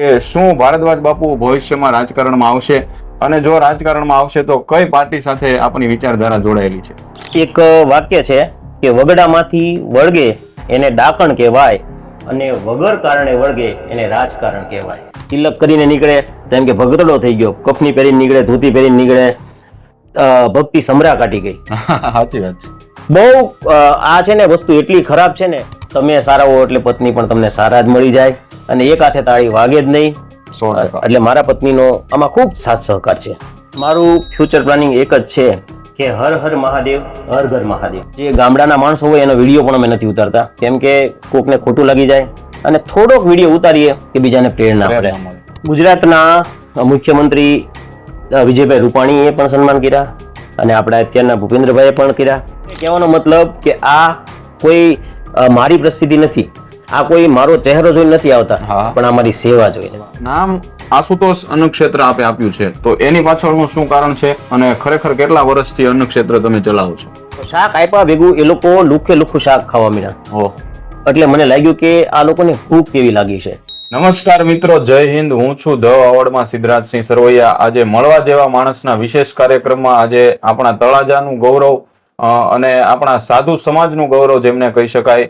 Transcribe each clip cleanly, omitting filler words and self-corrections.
કે શું ભારદ્વાજ બાપુ ભવિષ્યમાં રાજકારણમાં આવશે અને જો રાજકારણમાં આવશે તો કઈ પાર્ટી સાથે આપની વિચારધારા જોડાયેલી છે? એક વાક્ય છે કે વગડામાંથી વળગે એને ડાકણ કહેવાય અને વગર કારણે વળગે એને રાજકારણ કહેવાય. તિલક કરીને નીકળે તેમ કે ભગતડો થઈ ગયો, કફની પહેરીને નીકળે, ધોતી પહેરીને નીકળે, ભક્તિ સમરા કાઢી ગઈ. સાચી વાત છે. બહુ આ છે ને વસ્તુ એટલી ખરાબ છે ને, તમે સારા હો એટલે પત્ની પણ તમને સારા જ મળી જાય અને એક હાથે તાળી વાગે જ નહીં. એટલે મારા પત્નીનો આમાં ખૂબ સાથ સહકાર છે. મારું ફ્યુચર પ્લાનિંગ એક જ છે કે હર હર મહાદેવ, હર ઘર મહાદેવ. જે ગામડાના માણસો હોય એનો વિડીયો પણ અમે નથી ઉતારતા, કેમ કે કોકને ખોટું લાગી જાય અને થોડોક વિડીયો ઉતારીએ કે બીજાને પ્રેરણા મળે. ગુજરાતના મુખ્યમંત્રી વિજયભાઈ રૂપાણીએ પણ સન્માન કર્યા અને આપણા અત્યારના ભૂપેન્દ્રભાઈએ પણ કર્યા. કહેવાનો મતલબ કે આ કોઈ મારી પ્રસિદ્ધિ નથી, આ કોઈ મારો ચહેરો જોઈને નથી આવતા, પણ આ મારી સેવા જોઈને. નામ આશુતોષ અન્નક્ષેત્ર આપે આપ્યું છે, તો એની પાછળનું શું કારણ છે અને ખરેખર કેટલા વર્ષથી અન્નક્ષેત્ર તમે ચલાવો છો? શાક આપ્યા ભેગું એ લોકો લુખે લુખું શાક ખાવા મળ્યા. એટલે મને લાગ્યું કે આ લોકોને ભૂખ કેવી લાગી છે. નમસ્કાર મિત્રો, જય હિન્દ. હું છું ધ અવોર્ડમાં સિદ્ધરાજસિંહ સરવૈયા. આજે મળવા જેવા માણસના વિશેષ કાર્યક્રમમાં આજે આપણા તળાજાનું ગૌરવ અને આપણા સાધુ સમાજનું ગૌરવ જેમને કહી શકાય,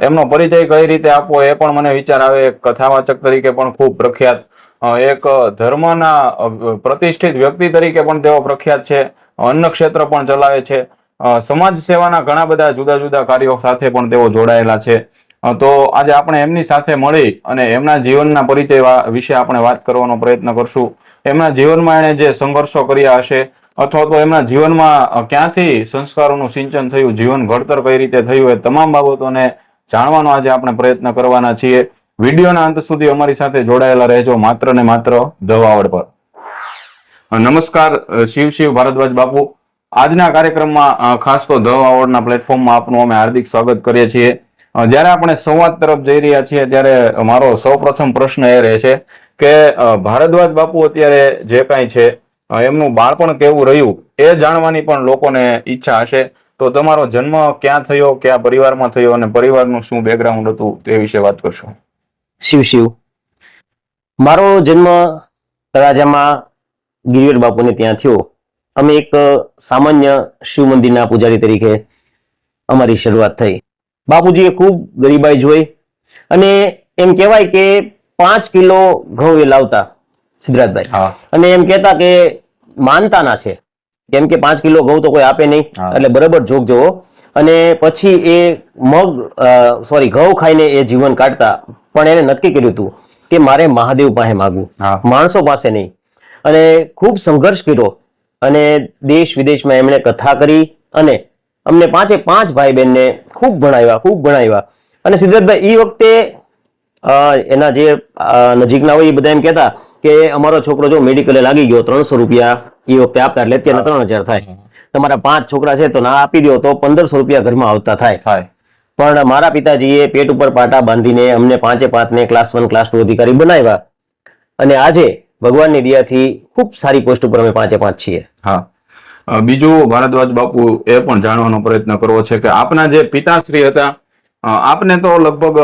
એમનો પરિચય કઈ રીતે આપવો એ પણ મને વિચાર આવે. એક કથાવાચક તરીકે પણ ખૂબ પ્રખ્યાત, એક ધર્મના પ્રતિષ્ઠિત વ્યક્તિ તરીકે પણ તેઓ પ્રખ્યાત છે, અન્નક્ષેત્ર પણ ચલાવે છે, સમાજ સેવાના ઘણા બધા જુદા જુદા કાર્યો સાથે પણ તેઓ જોડાયેલા છે. તો આજે આપણે એમની સાથે મળી અને એમના જીવનના પરિચય વિશે આપણે વાત કરવાનો પ્રયત્ન કરશું. એમના જીવનમાં એણે જે સંઘર્ષો કર્યા હશે અથવા તો એમના જીવનમાં ક્યાંથી સંસ્કારોનું સિંચન થયું, જીવન ઘડતર કઈ રીતે થયું, એ તમામ બાબતોને જાણવાનો આજે આપણે પ્રયત્ન કરવાના છીએ. વિડીયોના અંત સુધી અમારી સાથે જોડાયેલા રહેજો, માત્ર ને માત્ર ધ વાવડ પર. નમસ્કાર શિવ ભારદ્વાજ બાપુ. આજના કાર્યક્રમમાં ખાસ તો ધ વાવડના પ્લેટફોર્મમાં આપનું અમે હાર્દિક સ્વાગત કરીએ છીએ. જ્યારે આપણે સંવાદ તરફ જઈ રહ્યા છીએ ત્યારે મારો સૌપ્રથમ પ્રશ્ન એ રહે છે કે ભારદ્વાજ બાપુ અત્યારે જે કાંઈ છે એમનું બાળપણ કેવું રહ્યું એ જાણવાની પણ લોકોને ઈચ્છા હશે. તો તમારો જન્મ ક્યાં થયો, કયા પરિવારમાં થયો અને પરિવારનું શું બેકગ્રાઉન્ડ હતું તે વિશે વાત કરશો. શિવ મારો જન્મ તળાજામાં ગિરિવર બાપુને ત્યાં થયો. અમે એક સામાન્ય શિવ મંદિરના પૂજારી તરીકે અમારી શરૂઆત થઈ. બાપુજીએ ખૂબ ગરીબાઈ જોઈ અને એમ કહેવાય કે 5 કિલો ઘઉં એ લાવતા સિદ્ધરાજભાઈ, અને એમ કહેતા કે માનતાના છે, કેમ કે 5 કિલો ઘઉં તો કોઈ આપે નહીં, એટલે બરાબર જોગ જોવો. અને પછી એ ઘઉં ખાઈને એ જીવન કાઢતા. પણ એને નક્કી કર્યું હતું કે મારે મહાદેવ પાસે માગવું, માણસો પાસે નહીં. અને ખૂબ સંઘર્ષ કર્યો અને દેશ વિદેશમાં એમણે કથા કરી અને અમને 5 ભાઈ બહેનને ખૂબ ભણાવ્યા. અને સિદ્ધાર્થભાઈ એ વખતે એના જે નજીકના હોય એ બધા એમ કહેતા કે અમારો છોકરો જો મેડિકલે લાગી ગયો 300 રૂપિયા એ વખતે આપતા, એટલે અત્યારના 3000 થાય. તમારા 5 છોકરા છે તો ના આપી દો તો 1500 રૂપિયા ઘરમાં આવતા થાય. પણ મારા પિતાજીએ પેટ ઉપર પાટા બાંધીને અમને 5 ક્લાસ 1 ક્લાસ 2 અધિકારી બનાવ્યા અને આજે ભગવાનની દયાથી ખૂબ સારી પોસ્ટ ઉપર અમે 5 છીએ. બીજું ભારદ્વાજ બાપુ એ પણ જાણવાનો પ્રયત્ન કરવો છે કે આપના જે પિતાશ્રી હતા, આપને તો લગભગ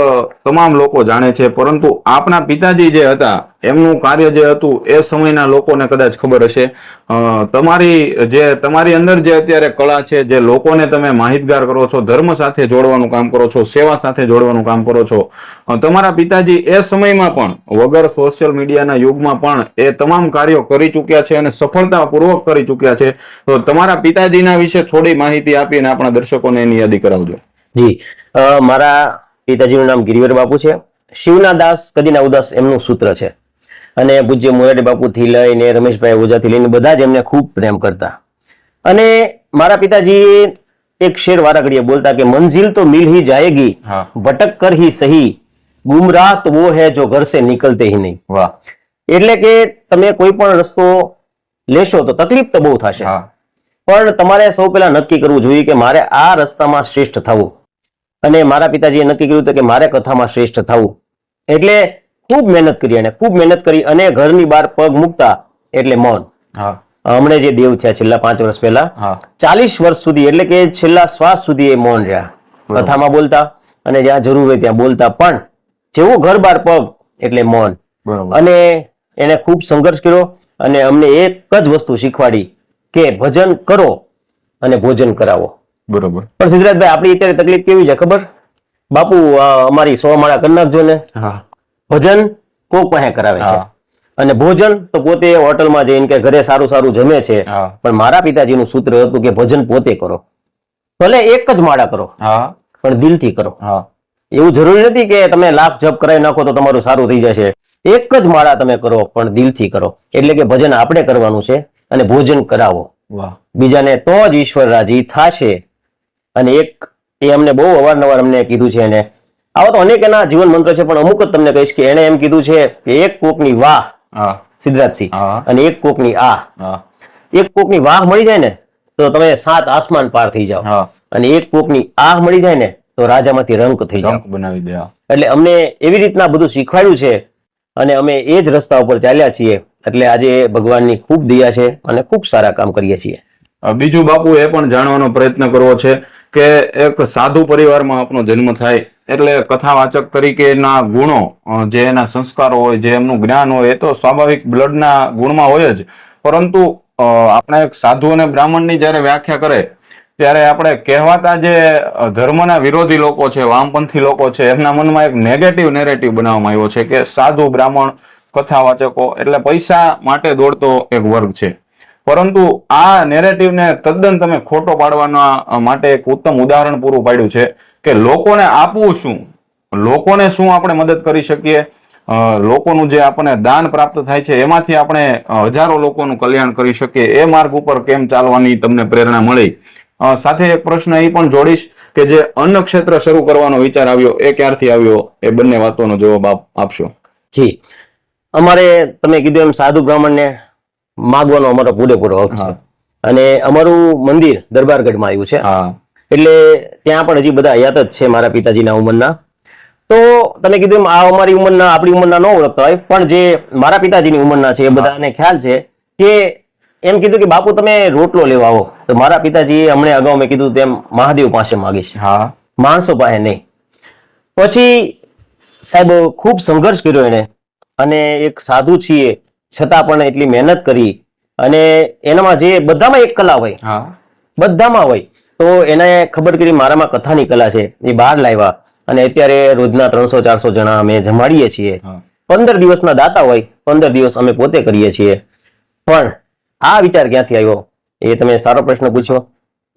તમામ લોકો જાણે છે, પરંતુ આપના પિતાજી જે હતા એમનું કાર્ય જે હતું એ સમયના લોકોને કદાચ ખબર હશે. તમારી અંદર જે અત્યારે કળા છે, જે લોકોને તમે માહિતગાર કરો છો, ધર્મ સાથે જોડવાનું કામ કરો છો, સેવા સાથે જોડવાનું કામ કરો છો, તમારા પિતાજી એ સમયમાં પણ વગર સોશિયલ મીડિયાના યુગમાં પણ એ તમામ કાર્યો કરી ચૂક્યા છે અને સફળતાપૂર્વક કરી ચૂક્યા છે. તો તમારા પિતાજીના વિશે થોડી માહિતી આપીને આપણા દર્શકોને એની યાદી કરાવજો. જી, મારા પિતાજીનું નામ ગિરિવર બાપુ છે. શિવના દાસ કદી ના ઉદાસ એમનું સૂત્ર છે. અને પૂજ્ય મોરારી બાપુથી લઈને રમેશભાઈ ઓઝાથી લઈને બધા જ એમને ખૂબ પ્રેમ કરતા. અને મારા પિતાજી એક શેર વારા ઘડીએ બોલતા કે મંજિલ તો મિલ ही जाएगी, भटक कर ही सही, गुमराह तो वो है जो घर से निकलते ही नहीं. એટલે કે તમે કોઈ પણ રસ્તો લેશો તો તકલીફ તો બહુ થશે, પણ તમારે સૌ પહેલા નક્કી કરવું જોઈએ કે મારે આ રસ્તામાં શ્રેષ્ઠ થવું. અને મારા પિતાજીએ નક્કી કર્યું હતું કે મારે કથામાં શ્રેષ્ઠ થવું. એટલે ખૂબ મહેનત કરી અને ઘરની બહાર પગ મૂકતા એટલે મૌન. હમણે જે દેવ થયા છેલ્લા 5 વર્ષ પહેલા 40 વર્ષ સુધી, એટલે કે છેલ્લા શ્વાસ સુધી એ મૌન રહ્યા. કથામાં બોલતા અને જ્યાં જરૂર હોય ત્યાં બોલતા, પણ જેવું ઘર બહાર પગ એટલે મૌન. બરોબર. અને એને ખૂબ સંઘર્ષ કર્યો અને અમને એક જ વસ્તુ શીખવાડી કે ભજન કરો અને ભોજન કરાવો. બરોબર. પણ સિદ્ધરાજભાઈ, આપણી અત્યારે તકલીફ કેવી છે ખબર? બાપુ અમારી 100 માળા કરી નાખજો ને. હા. ભજન કોક પાસે કરાવે છે હા. અને ભોજન તો પોતે હોટલમાં જઈને કે ઘરે સારું સારું જમે છે. હા. પણ મારા પિતાજીનું સૂત્ર હતું કે ભજન પોતે કરો, ભલે એક જ માળા કરો હા. પણ દિલથી કરો. હા. એવું જરૂરી નથી કે તમે લાખ જપ કરાવી નાખો તો તમારું સારું થઈ જશે. એક જ માળા તમે કરો પણ દિલથી કરો. એટલે કે ભજન આપણે કરવાનું છે અને ભોજન કરાવો. વાહ. બીજાને તો જ ઈશ્વર રાજી થશે. અને એક એ અમને બહુ અવારનવાર અમને કીધું છે. એને આવા તો અનેક એના જીવન મંત્ર છે, પણ અમુક જ તમને કહીશ કે એને એમ કીધું છે કે એક કોકની વાહ હા. સિદ્ધરાજસિંહ હા. અને એક કોકની આ. હા. એક કોકની વાહ મળી જાય ને તો તમે 7 આસમાન પાર થઈ જાઓ. હા. અને એક કોકની આહ મળી જાય ને તો રાજામાંથી રંક થઈ જાઓ. રંક બનાવી દે. એટલે અમને એવી રીતના બધું શીખવાડ્યું છે અને અમે એ જ રસ્તા ઉપર ચાલ્યા છીએ. એટલે આજે ભગવાનની ખૂબ દયા છે અને ખૂબ સારા કામ કરીએ છીએ. બીજું બાપુ એ પણ જાણવાનો પ્રયત્ન કરવો છે કે એક સાધુ પરિવારમાં આપણો જન્મ થાય એટલે કથાવાચક તરીકેના ગુણો, જે એના સંસ્કારો હોય, જે એમનું જ્ઞાન હોય, એ તો સ્વાભાવિક બ્લડના ગુણમાં હોય જ. પરંતુ આપણે એક સાધુ અને બ્રાહ્મણની જ્યારે વ્યાખ્યા કરે ત્યારે આપણે કહેવાતા જે ધર્મના વિરોધી લોકો છે, વામપંથી લોકો છે, એમના મનમાં એક નેગેટિવ નેરેટિવ બનાવવામાં આવ્યો છે કે સાધુ બ્રાહ્મણ કથાવાચકો એટલે પૈસા માટે દોડતો એક વર્ગ છે. પરંતુ આ નેરેટિવને તદ્દન તમે ખોટો પાડવાના માટે એક ઉત્તમ ઉદાહરણ પૂરું પાડ્યું છે કે લોકોને આપવું શું, લોકોને શું આપણે મદદ કરી શકીએ, લોકોનું જે આપણને દાન પ્રાપ્ત થાય છે એમાંથી આપણે હજારો લોકોનું કલ્યાણ કરી શકીએ. એ માર્ગ ઉપર કેમ ચાલવાની તમને પ્રેરણા મળી? સાથે એક પ્રશ્ન એ પણ જોડીશ કે જે અન્ન ક્ષેત્ર શરૂ કરવાનો વિચાર આવ્યો એ ક્યારથી આવ્યો? એ બંને વાતોનો જવાબ આપશો. જી, અમારે તમે કીધું એમ સાધુ બ્રાહ્મણને માગવાનો અમારો પૂરેપૂરો હક છે. અને અમારું મંદિર દરબારગઢમાં આવ્યું છે. એટલે ત્યાં પણ હજી બધા હયાત જ છે મારા પિતાજીના ઉંમરના. તો તમે કીધું આ અમારી ઉંમરના, આપણી ઉંમરના ન ઓળખતા હોય, પણ જે મારા પિતાજીની ઉંમરના છે એ બધાને ખ્યાલ છે કે એમ કીધું કે બાપુ તમે રોટલો લેવા આવો. તો મારા પિતાજીએ હમણાં અગાઉ મેં કીધું તેમ મહાદેવ પાસે માગીશ, માણસો પાસે નહીં. પછી સાહેબ ખૂબ સંઘર્ષ કર્યો એને અને એક સાધુ છીએ છતાં પણ એટલી મહેનત કરી અને એનામાં જે બધામાં એક કલા હોય, બધામાં હોય, તો એને ખબર કરી મારામાં કથાની કલા છે, એ બહાર લાવ્યા અને અત્યારે રોજના 300-400 જણા અમે જમાડીએ છીએ. 15 દિવસના દાતા હોય, 15 દિવસ અમે પોતે કરીએ છીએ. પણ આ વિચાર ક્યાંથી આવ્યો એ તમે સારો પ્રશ્ન પૂછ્યો.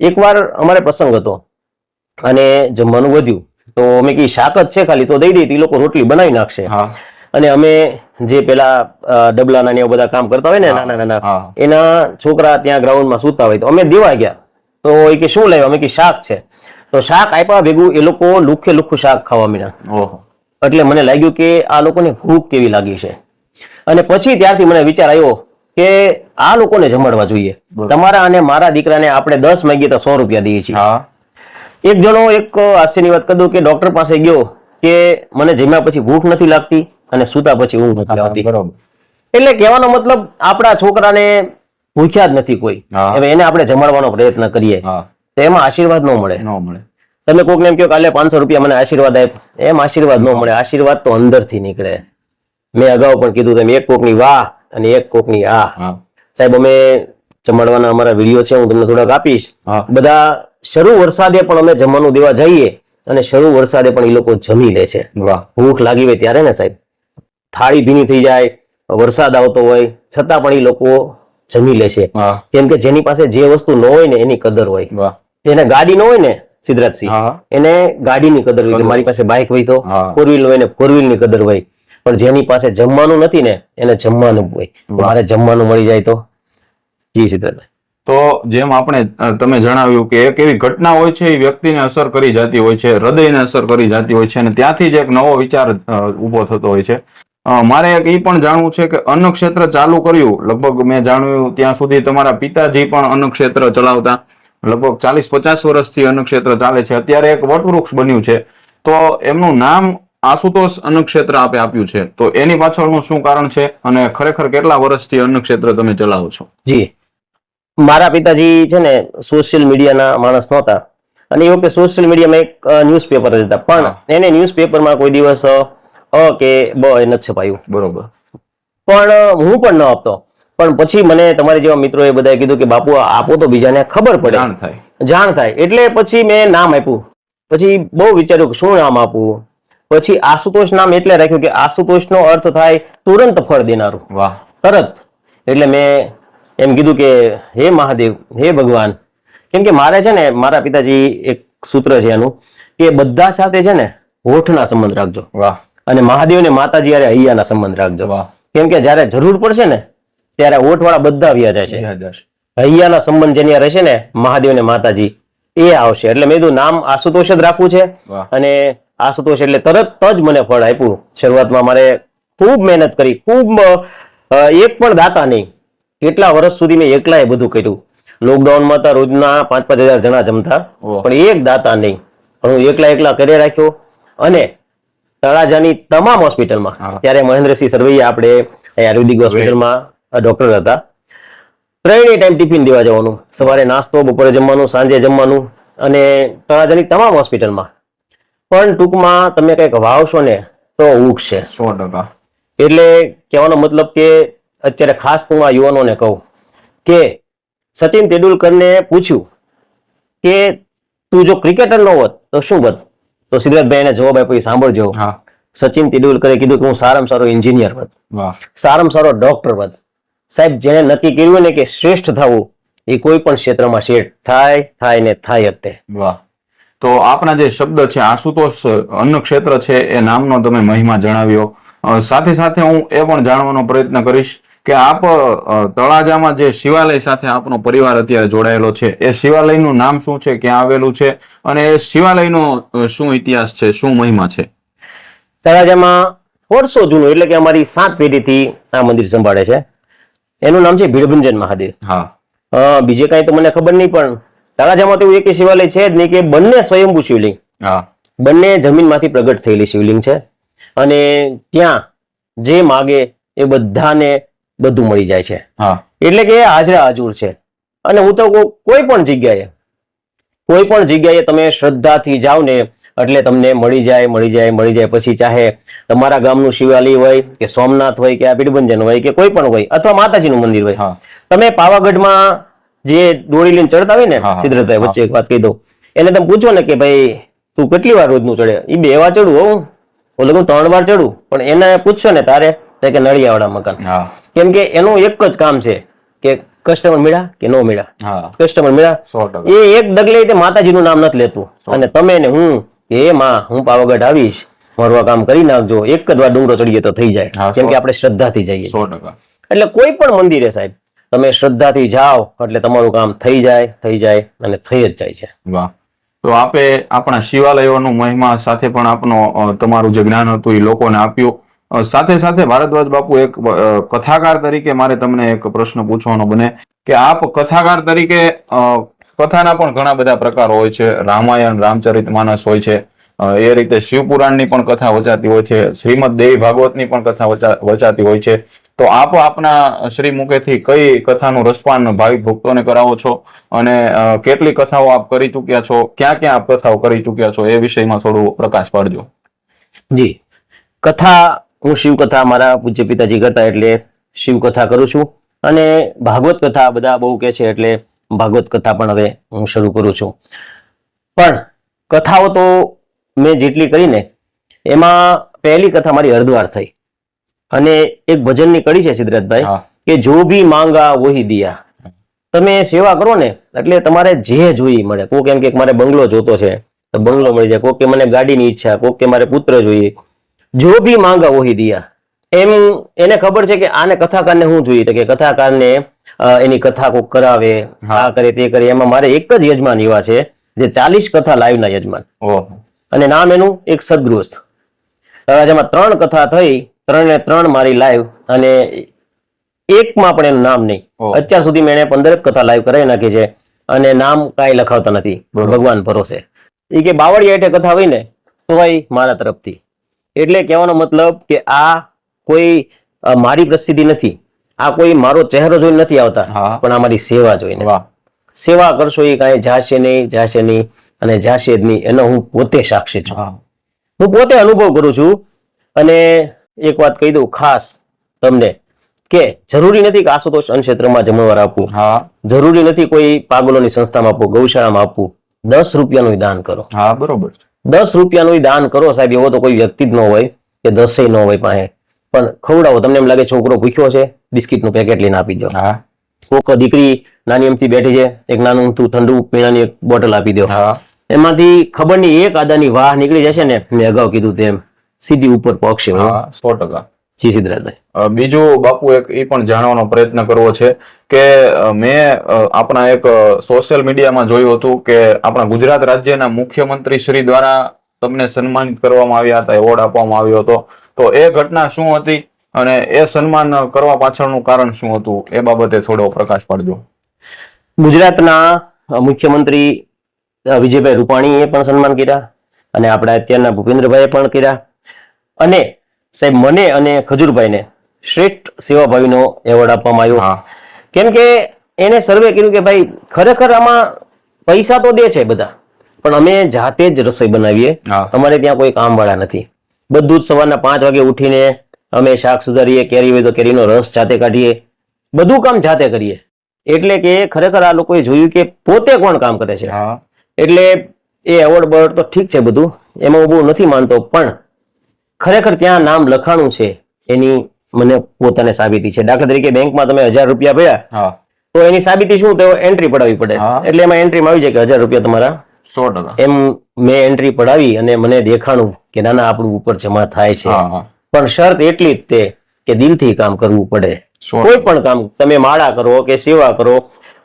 એકવાર અમારે પ્રસંગ હતો અને જમવાનું વધ્યું તો અમે કઈ શાક જ છે ખાલી તો દઈ દઈએ, એ લોકો રોટલી બનાવી નાખશે. અને અમે જે પેલા ડબલાના ને બધા કામ કરતા હોય ને નાના નાના, એના છોકરા ત્યાં ગ્રાઉન્ડમાં સૂતા હોય તો અમે દેવા ગયા તો એ કે શું લાવ્યા? અમે કે શાક છે. તો શાક આપ્યા ભેગું એ લોકો લુખે લુખું શાક ખાવા માંડ્યા. એટલે મને લાગ્યું કે આ લોકોને ભૂખ કેવી લાગી છે. અને પછી ત્યારથી મને વિચાર આવ્યો કે આ લોકોને જમાડવા જોઈએ. તમારા અને મારા દીકરાને આપણે 10 માંગીએ તો 100 રૂપિયા દઈએ છીએ. એક જણો એક હાસ્યની વાત કરી દઉં કે ડોક્ટર પાસે ગયો કે મને જમ્યા પછી ભૂખ નથી લાગતી અને સૂતા પછી ઊંઘ નથી આવતી. એટલે કહેવાનો મતલબ આપણા છોકરાને ભૂખ્યા જ નથી કોઈ, હવે એને આપણે જમાડવાનો પ્રયત્ન કરીએ તો એમાં આશીર્વાદ ન મળે. તમે કોકને એમ કહો કાલે 500 રૂપિયા મને આશીર્વાદ આપ, એમ આશીર્વાદ ન મળે. આશીર્વાદ તો અંદરથી નીકળે. મેં અગાઉ પણ કીધું તેમ એક કોકની વાહ અને એક કોકની આ. સાહેબ અમે જમાડવાના અમારા વિડીયો છે, હું તમને થોડાક આપીશ. બધા શરૂ વરસાદે પણ અમે જમવાનું દેવા જઈએ અને શરૂ વરસાદે પણ એ લોકો જમી લે છે. ભૂખ લાગી હોય ત્યારે ને સાહેબ, થાળી ભીની થઈ જાય, વરસાદ આવતો હોય છતાં પણ એ લોકો જમી લે છે. કેમ કે જેની પાસે જે વસ્તુ ન હોય ને એની કદર હોય. જેને ગાડી ન હોય ને સિદ્ધરાજસિંહ, એને ગાડીની કદર હોય. મારી પાસે બાઇક હોય તો, 4 વ્હીલ હોય ને 4 વ્હીલ ની કદર હોય. પણ જેની પાસે જમવાનું નથી ને એને જમવાનું હોય. મારે જમવાનું મળી જાય તો. જી સિદ્ધરાજ. તો જેમ આપણે તમે જણાવ્યું કે એક એવી ઘટના હોય છે એ વ્યક્તિને અસર કરી જતી હોય છે, હૃદયને અસર કરી જતી હોય છે અને ત્યાંથી જ એક નવો વિચાર ઉભો થતો હોય છે. મારે એક એ પણ જાણવું છે કે અન્ન ક્ષેત્ર ચાલુ કર્યું, લગભગ મેં જાણ્યું ત્યાં સુધી તમારા પિતાજી પણ અન્ન ક્ષેત્ર ચલાવતા, લગભગ 40-50 વર્ષથી અન્ન ક્ષેત્ર ચાલે છે. અત્યારે એક વટવૃક્ષ બન્યું છે તો એમનું નામ આશુતોષ અન્ન ક્ષેત્ર આપે આપ્યું છે. તો એની પાછળનું શું કારણ છે અને ખરેખર કેટલા વર્ષથી અન્ન ક્ષેત્ર તમે ચલાવો છો? જી, મારા પિતાજી છે ને સોશિયલ મીડિયાના માણસ નહોતા અને એ વખતે સોશિયલ મીડિયામાં એક ન્યૂઝપેપર હતા, પણ એને ન્યૂઝપેપરમાં કોઈ દિવસ અ કે બ એ નથી છપાયું. બરોબર. પણ હું પણ ન આપતો. પણ પછી મને તમારી જેવા મિત્રોએ બધાએ કીધું કે બાપુ આ આપો તો બીજાને ખબર પડે, જાણ થાય. એટલે પછી મેં નામ આપ્યું. પછી બહુ વિચાર્યું કે શું નામ આપવું. પછી આશુતોષ નામ એટલે રાખ્યું કે આશુતોષનો અર્થ થાય તુરંત ફળ દેનારું. વાહ. તરત. એટલે મેં એમ કીધું કે હે મહાદેવ, હે ભગવાન, કેમ કે મારે છે ને મારા પિતાજી એક સૂત્ર છે એનું કે બધા સાથે છે ને હોઠના સંબંધ રાખજો. વાહ. અને મહાદેવ ને માતાજી યારે હૈયાના સંબંધ રાખજો. વાહ. કેમ કે જયારે જરૂર પડશે ને ત્યારે હોઠવાળા બધા વ્યા જશે. હૈયાના સંબંધ જેની રહેશે ને મહાદેવ ને માતાજી એ આવશે. એટલે મેં કીધું નામ આશુતોષ જ રાખવું છે. અને આશુતોષ એટલે તરત જ મને ફળ આપ્યું. શરૂઆતમાં મારે ખૂબ મહેનત કરી, ખૂબ એક પણ દાતા નહીં. કેટલા વર્ષ સુધી મેં એકલાએ બધું કર્યું. લોકડાઉનમાં તો રોજના 5,000 જણા જમતા, પણ એક દાતા નહીં. પણ હું એકલા કરી રાખ્યો. અને તળાજાની તમામ હોસ્પિટલમાં, ત્યારે મહેન્દ્રસિંહ સરવૈયા આપણે આયુર્વેદિક હોસ્પિટલમાં ડોક્ટર હતા, 3 ટાઈમ ટિફિન દેવા જવાનું. સવારે નાસ્તો, બપોરે જમવાનું, સાંજે જમવાનું. અને તળાજાની તમામ હોસ્પિટલમાં. પણ ટૂંકમાં તમે કંઈક વાવશો ને તો ઉગશે 100%. એટલે કહેવાનો મતલબ કે અત્યારે ખાસ હું આ યુવાનોને કહું કે સચિન તેંડુલકરને પૂછ્યું કે તું જો ક્રિકેટર ન હોત તો શું બન? તો સિદ્ધાર્થભાઈ એને જવાબ આપ્યો, સાંભળજો. સચિન તેંડુલકરે કીધું કે હું સારામાં સારો એન્જિનિયર બન, સારામાં સારો ડોક્ટર બન. સાહેબ, જેને નક્કી કર્યું ને કે શ્રેષ્ઠ થવું એ કોઈ પણ ક્ષેત્રમાં શેઠ થાય ને થાય જ તે. વાહ. તો આપણા જે શબ્દ છે આશુતોષ અન્ન ક્ષેત્ર છે એ નામનો તમે મહિમા જણાવ્યો. સાથે સાથે હું એ પણ જાણવાનો પ્રયત્ન કરીશ કે આપ તળાજામાં જે શિવાલય સાથે આપનો પરિવાર અત્યારે જોડાયેલો છે એ શિવાલયનું નામ શું છે, ક્યાં આવેલું છે, અને એ શિવાલયનો શું ઇતિહાસ છે, શું મહિમા છે? તળાજામાં વર્ષો જૂનું, એટલે કે અમારી 7 પેઢીથી આ મંદિર સંભાળે છે. એનું નામ છે ભીડભંજન મહાદેવ. બીજે કાંઈ તો મને ખબર નહીં, પણ તળાજામાં તો એવું એક શિવાલય છે જ નહીં કે બંને સ્વયંભૂ શિવલિંગ, બંને જમીનમાંથી પ્રગટ થયેલી શિવલિંગ છે. અને ત્યાં જે માગે એ બધાને બધું મળી જાય છે. એટલે કે હાજરા હજુર છે. અને હું તો કોઈ પણ જગ્યાએ તમે શ્રદ્ધાથી જાઓ ને એટલે તમને મળી જાય. પછી ચાહે તમારા ગામનું શિવાલય હોય કે સોમનાથ હોય કે આ ભીડભંજન હોય કે કોઈ પણ હોય, અથવા માતાજીનું મંદિર હોય, તમે પાવાગઢમાં જે દોડી લઈને ચડતા હોય ને, સિદ્ધરાજભાઈ વચ્ચે એક વાત કહી દઉં, એને તમે પૂછો ને કે ભાઈ તું કેટલી વાર રોજનું ચડે? એ 2 વાર ચડું હું, ઓલો હું 3 વાર ચડું. પણ એને પૂછશો ને તારે કે નળિયાવાળા મકાન. કેમ કે એનું એક જ કામ છે કે કસ્ટમર મળ્યા કે નો મળ્યા, કસ્ટમર મળ્યા. એ એક ડગલે તે માતાજીનું નામ નથી લેતું. અને તમે ને હું કે માં હું પાવાગઢ આવીશ, મારું આ કામ કરી નાખજો, એક જ વાર ડુંગરો ચડીએ તો થઈ જાય. કેમ કે આપણે શ્રદ્ધાથી જઈએ. એટલે કોઈ પણ મંદિરે સાહેબ તમે શ્રદ્ધાથી જાઓ એટલે તમારું કામ થઈ જાય અને થઈ જ જાય છે. વાહ. તો આપે આપણા શિવાલયોનું મહિમા સાથે પણ આપનો તમારું જે જ્ઞાન હતું એ લોકોને આપ્યું. સાથે સાથે ભારદ્વાજ બાપુ, એક કથાકાર તરીકે મારે તમને એક પ્રશ્ન પૂછવાનો બને કે આપ કથાકાર તરીકે કથાના પણ ઘણા બધા પ્રકારો હોય છે. રામાયણ, રામચરિતમાનસ હોય છે, એ રીતે શિવપુરાણની પણ કથા વચાતી હોય છે, શ્રીમદ દેવી ભાગવતની પણ કથા વચાતી હોય છે. તો આપ આપના શ્રી મુખેથી કઈ કથાનું રસપાન ભાવિક ભક્તોને કરાવો છો, અને કેટલી કથાઓ આપ કરી ચૂક્યા છો, ક્યાં ક્યાં આપ કથાઓ કરી ચૂક્યા છો, એ વિષયમાં થોડું પ્રકાશ પાડજો. જી, કથા હું શિવકથા મારા પૂજ્ય પિતાજી કરતા એટલે શિવકથા કરું છું. અને ભાગવત કથા બધા બહુ કહે છે એટલે ભાગવત કથા પણ હવે હું શરૂ કરું છું. પણ કથાઓ તો મેં જેટલી કરીને એમાં પહેલી કથા મારી હરિદ્વાર થઈ. અને એક ભજનની કડી છે સિદ્ધરાજભાઈ કે જો ભી માંગા વહી દિયા. તમે સેવા કરો ને એટલે તમારે જે જોઈએ મળે. કોક એમ કે મારે બંગલો જોતો છે તો બંગલો મળી જાય, કોક કે મને ગાડીની ઈચ્છા, કોક કે મારે પુત્ર જોઈએ. જો ભી માંગા વહી દિયા. એમ એને ખબર છે કે આને કથાકારને શું જોઈએ, કે કથાકારને એની કથા કોક કરાવે, આ કરે તે કરે. એમાં મારે એક જ યજમાન એવા છે જે 40 કથા લાઈવના યજમાન, અને નામ એનું એક સદગૃહસ્થ. જેમાં 3 કથા થઈ, 3 મારી લાઈવ, અને એકમાં પણ એનું નામ નહીં. અત્યાર સુધી મેં 15 કથા લાઈવ કરાવી નાખી છે, અને નામ કાંઈ લખાવતા નથી, ભગવાન ભરોસે. એ કે બાવળિયા હેઠે કથા હોય ને તોય મારા તરફથી. એટલે કહેવાનો મતલબ કે આ કોઈ મારી પ્રસિદ્ધિ નથી, આ કોઈ મારો ચહેરો જોઈને નથી આવતા, પણ આ મારી સેવા જોઈને. સેવા કરશો એ કાંઈ જાશે નહીં, અને જાશે જ નહીં. એનો હું પોતે સાક્ષી છું, હું પોતે અનુભવ કરું છું. અને એક વાત કહી દઉં ખાસ તમને કે જરૂરી નથી કે આશુતોષ અન્ન ક્ષેત્રમાં જમણવાર આપવું, હા જરૂરી નથી કોઈ પાગલોની સંસ્થામાં આપવું, ગૌશાળામાં આપવું. 10 રૂપિયાનું દાન કરો. હા બરોબર છે. 10 રૂપિયાનું દાન કરો સાહેબ. એવો તો કોઈ વ્યક્તિ જ ન હોય કે 10 ન હોય પાસે, પણ ખવડાવો. તમને એમ લાગે છોકરો ભૂખ્યો છે, બિસ્કિટનું પેકેટ લઈને આપી દો. હા કોક દીકરી નાની અમથી બેઠી છે, એક નાનું અમથું ઠંડુ પીણાની એક બોટલ આપી દો. હા એમાંથી ખબર નહીં એક આદાની વાહ નીકળી જશે ને, મેં અગાઉ કીધું તેમ સીધી ઉપર પહોંચશે. હા 100%. જી સિદ્ધરાજભાઈ. બીજું બાપુ એક એ પણ જાણવાનો પ્રયત્ન કરવો છે કે મેં આપણા એક સોશિયલ મીડિયામાં જોયું હતું કે આપણા ગુજરાત રાજ્યના મુખ્યમંત્રી શ્રી દ્વારા તમને સન્માનિત કરવામાં આવ્યા હતા, એવોર્ડ આપવામાં આવ્યો હતો. તો એ ઘટના શું હતી અને એ સન્માન કરવા પાછળનું કારણ શું હતું, એ બાબતે થોડો પ્રકાશ પાડજો. ગુજરાતના મુખ્યમંત્રી વિજયભાઈ રૂપાણીએ પણ સન્માન કર્યા અને આપણા અત્યારના ભૂપેન્દ્રભાઈએ પણ કર્યા. અને સાહેબ મને અને ખજૂરભાઈને શ્રેષ્ઠ સેવાભાવીનો એવોર્ડ આપવામાં આવ્યો. હા કેમ કે એને સર્વે કર્યું કે ભાઈ ખરેખર આમાં પૈસા તો દે છે બધા, પણ અમે જાતે જ રસોઈ બનાવીએ. હા. અમારે ત્યાં કોઈ કામવાળા નથી. બધું જ સવારના 5 વાગે ઉઠીને અમે શાક સુધારીએ, કેરી હોય તો કેરીનો રસ જાતે કાઢીએ, બધું કામ જાતે કરીએ. એટલે કે ખરેખર આ લોકોએ જોયું કે પોતે કોણ કામ કરે છે. હા એટલે એ એવોર્ડ બર્ડ તો ઠીક છે બધું, એમાં હું બહુ નથી માનતો, પણ ખરેખર ત્યાં નામ લખાણું છે એની મને પોતાને સાબિતી છે. દાખલા તરીકે બેંકમાં તમે 1000 રૂપિયા ભર્યા હા તો એની સાબિતી શું, તો એન્ટ્રી પડાવવી પડે. હા. એટલે એમાં એન્ટ્રીમાં આવી જાય કે 1000 રૂપિયા તમારા. 100%. એમ મેં એન્ટ્રી પડાવી અને મને દેખાણું કે નાના આપણું ઉપર જમા થાય છે. હા હા પણ શરત એટલી જ તે કે દિલથી કામ કરવું પડે. કોઈ પણ કામ તમે માળા કરો કે સેવા કરો,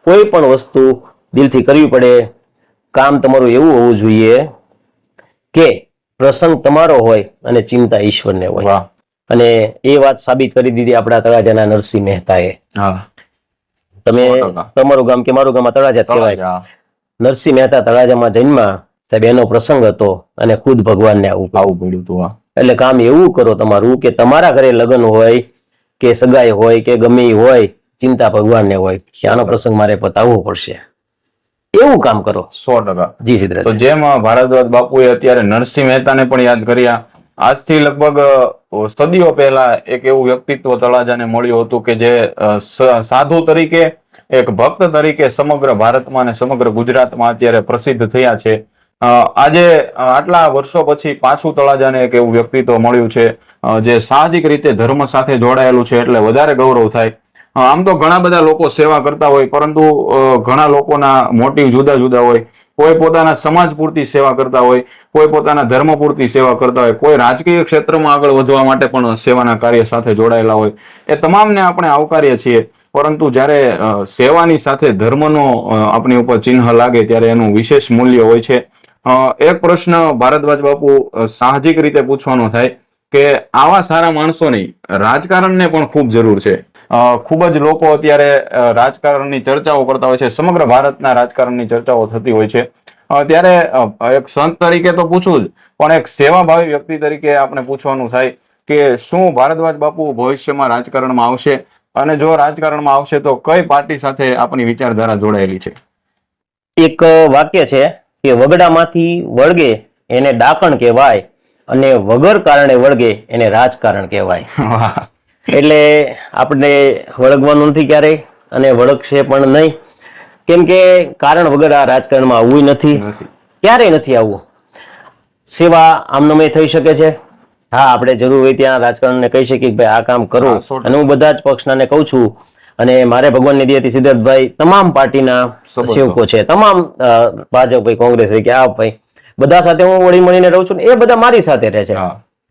કોઈ પણ વસ્તુ દિલથી કરવી પડે. કામ તમારું એવું હોવું જોઈએ કે પ્રસંગ તમારો હોય અને ચિંતા ઈશ્વરને હોય. વાહ. અને એ વાત સાબિત કરી દીધી આપણા તળાજાના નરસિંહ મહેતાએ. હા તમે 100%. તમારું ગામ કે મારું ગામ આ તળાજા જ કહેવાય. તળાજા. નરસિંહ મહેતા તળાજામાં જન્મા સાહેબ, એનો પ્રસંગ હતો અને ખુદ ભગવાનને આવું કહ્યું. આવું પડ્યું હતું. હા એટલે કામ એવું કરો તમારું કે તમારા ઘરે લગ્ન હોય કે સગાઈ હોય કે ગમે ઈ હોય, ચિંતા ભગવાનને હોય કે આનો પ્રસંગ મારે પતાવવો પડશે, એવું કામ કરો. 100%. જી સિદ્ધરાજ. તો જેમ ભારદ્વાજ બાપુએ અત્યારે નરસિંહ મહેતાને પણ યાદ કર્યા, આજથી લગભગ સદીઓ પહેલા એક એવું વ્યક્તિત્વ તળાજાને મળ્યું હતું કે જે સાધુ તરીકે, એક ભક્ત તરીકે સમગ્ર ભારતમાં અને સમગ્ર ગુજરાતમાં અત્યારે પ્રસિદ્ધ થયા છે. આજે આટલા વર્ષો પછી પાછું તળાજાને એક એવું વ્યક્તિત્વ મળ્યું છે જે સાહજિક રીતે ધર્મ સાથે જોડાયેલું છે, એટલે વધારે ગૌરવ થાય. આમ તો ઘણા બધા લોકો સેવા કરતા હોય, પરંતુ ઘણા લોકોના મોટિવ જુદા જુદા હોય. કોઈ પોતાના સમાજ પૂરતી સેવા કરતા હોય, કોઈ પોતાના ધર્મ પૂરતી સેવા કરતા હોય, કોઈ રાજકીય ક્ષેત્રમાં આગળ વધવા માટે પણ સેવાના કાર્ય સાથે જોડાયેલા હોય. એ તમામને આપણે આવકારીએ છીએ, પરંતુ જ્યારે સેવાની સાથે ધર્મનો આપણી ઉપર ચિહ્ન લાગે ત્યારે એનું વિશેષ મૂલ્ય હોય છે. એક પ્રશ્ન ભારદ્વાજ બાપુ સાહજિક રીતે પૂછવાનો થાય કે આવા સારા માણસોની રાજકારણને પણ ખૂબ જરૂર છે. ખૂબ જ લોકો અત્યારે રાજકારણની ચર્ચાઓ કરતા હોય છે, સમગ્ર ભારતના રાજકારણની ચર્ચાઓ થતી હોય છે. ત્યારે એક સંત તરીકે તો પૂછવું જ, પણ એક સેવાભાવી વ્યક્તિ તરીકે આપણે પૂછવાનું થાય કે શું ભારદ્વાજ બાપુ ભવિષ્યમાં રાજકારણમાં આવશે, અને જો રાજકારણમાં આવશે તો કઈ પાર્ટી સાથે આપણી વિચારધારા જોડાયેલી છે? એક વાક્ય છે કે વગડામાંથી વળગે એને ડાકણ કહેવાય અને વગર કારણે વળગે એને રાજકારણ કહેવાય. એટલે આપણે વળગવાનું નથી ક્યારેય અને વળગશે પણ નહીં, કેમ કે કારણ વગર આ રાજકારણમાં આવવું નથી, ક્યારેય નથી આવવું. સેવા આમનામે થઈ શકે છે. હા, આપણે જરૂર હોય ત્યાં રાજકારણને કહી શકીએ કે ભાઈ આ કામ કરો, અને હું બધા જ પક્ષનાને કહું છું. અને મારે ભગવાનની દયાથી સિદ્ધાર્થભાઈ તમામ પાર્ટીના સેવકો છે, તમામ ભાજપ હોય, કોંગ્રેસ હોય કે આ ભાઈ, બધા સાથે હું વળી મળીને રહું છું ને એ બધા મારી સાથે રહે છે.